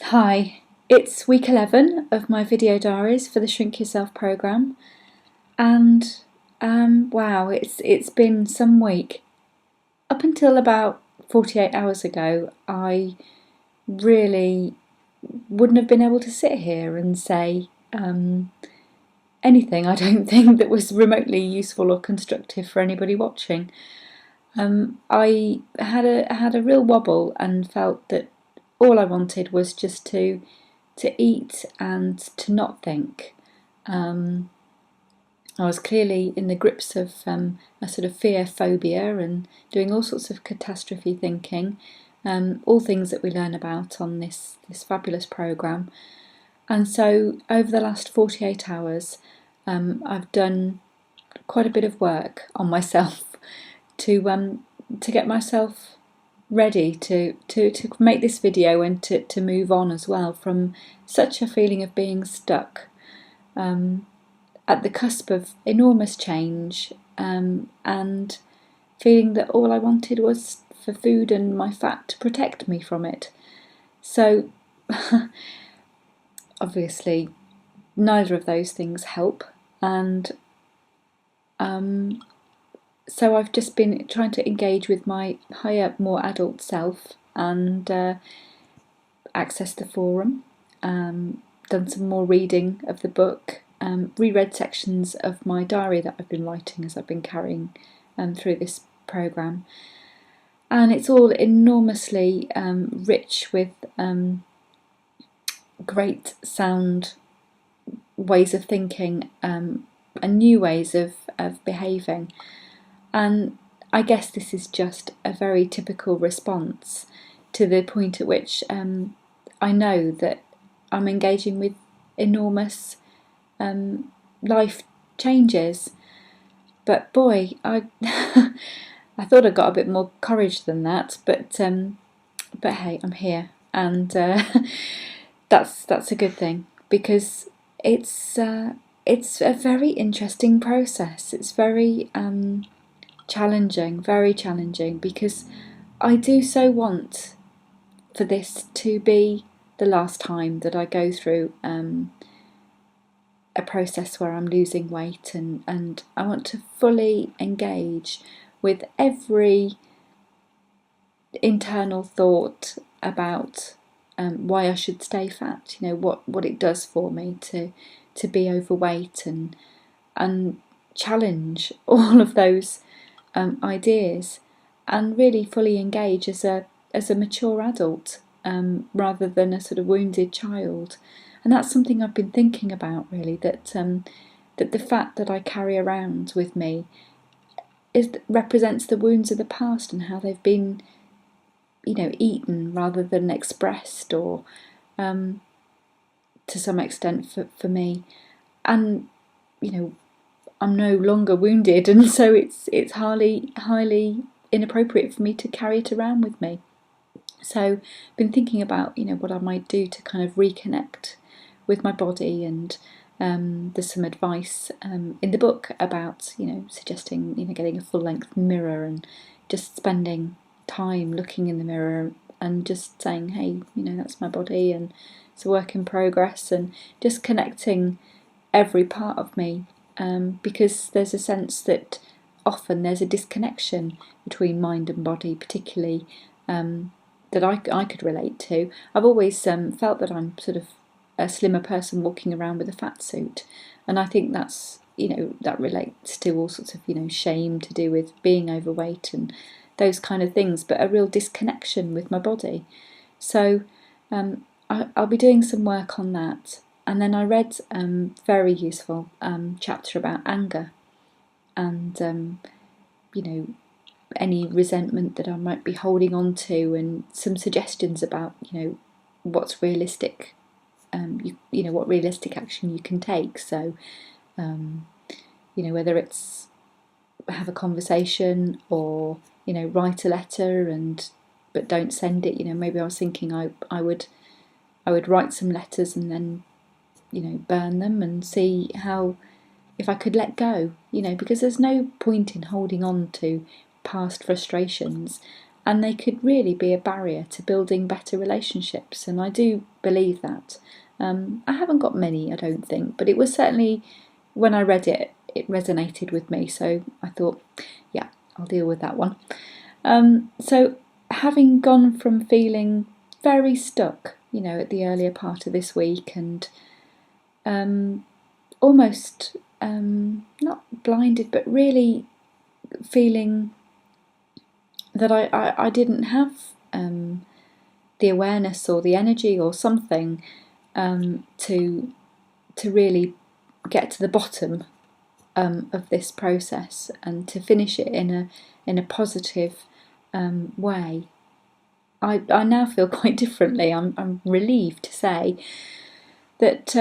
Hi, it's week 11 of my video diaries for the Shrink Yourself programme, and wow, it's been some week. Up until about 48 hours ago, I really wouldn't have been able to sit here and say anything, I don't think, that was remotely useful or constructive for anybody watching. I had a real wobble and felt that all I wanted was just to eat and to not think. I was clearly in the grips of a sort of fear phobia and doing all sorts of catastrophe thinking, all things that we learn about on this fabulous programme. And so over the last 48 hours, I've done quite a bit of work on myself to get myself ready to make this video and to move on as well from such a feeling of being stuck at the cusp of enormous change, and feeling that all I wanted was for food and my fat to protect me from it. So obviously neither of those things help, and so I've just been trying to engage with my higher, more adult self and access the forum, done some more reading of the book, reread sections of my diary that I've been writing as I've been carrying through this programme. And it's all enormously rich with great sound ways of thinking and new ways of behaving. And I guess this is just a very typical response to the point at which I know that I'm engaging with enormous life changes. But boy, I thought I got a bit more courage than that. But hey, I'm here, and that's a good thing, because it's a very interesting process. It's very very challenging, because I do so want for this to be the last time that I go through a process where I'm losing weight, and I want to fully engage with every internal thought about why I should stay fat, what it does for me to be overweight, and challenge all of those ideas, and really fully engage as a mature adult, rather than a sort of wounded child. And that's something I've been thinking about, really, that the fat that I carry around with me represents the wounds of the past, and how they've been eaten rather than expressed, or to some extent for me. And I'm no longer wounded, and so it's highly inappropriate for me to carry it around with me. So I've been thinking about what I might do to kind of reconnect with my body, and there's some advice in the book about suggesting getting a full-length mirror and just spending time looking in the mirror and just saying, hey, that's my body, and it's a work in progress, and just connecting every part of me, because there's a sense that often there's a disconnection between mind and body, particularly that I could relate to. I've always felt that I'm sort of a slimmer person walking around with a fat suit, and I think that's that relates to all sorts of shame to do with being overweight and those kind of things, but a real disconnection with my body. So I'll be doing some work on that. And then I read very useful chapter about anger, and any resentment that I might be holding on to, and some suggestions about what's realistic, what realistic action you can take. So whether it's have a conversation, or write a letter but don't send it. Maybe I was thinking I would write some letters and then burn them, and see how, if I could let go, because there's no point in holding on to past frustrations and they could really be a barrier to building better relationships, and I do believe that. I haven't got many, I don't think, but it was certainly, when I read it, it resonated with me, so I thought, yeah, I'll deal with that one. So having gone from feeling very stuck, at the earlier part of this week, and almost not blinded, but really feeling that I didn't have the awareness or the energy or something to really get to the bottom of this process and to finish it in a positive way. I now feel quite differently. I'm relieved to say that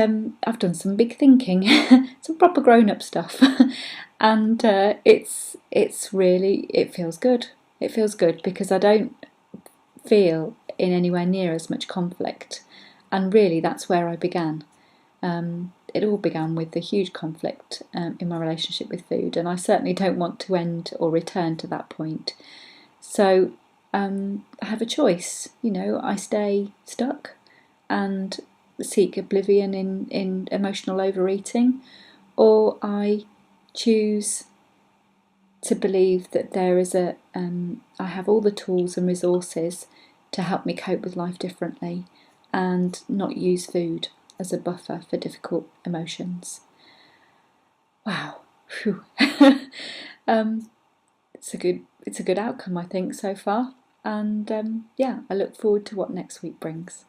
I've done some big thinking, some proper grown-up stuff, and it's really, it feels good. It feels good because I don't feel in anywhere near as much conflict, and really that's where I began. It all began with the huge conflict in my relationship with food, and I certainly don't want to end or return to that point. So I have a choice. I stay stuck and seek oblivion in emotional overeating, or I choose to believe that there is I have all the tools and resources to help me cope with life differently and not use food as a buffer for difficult emotions. Wow. It's a good outcome, I think, so far, and yeah, I look forward to what next week brings.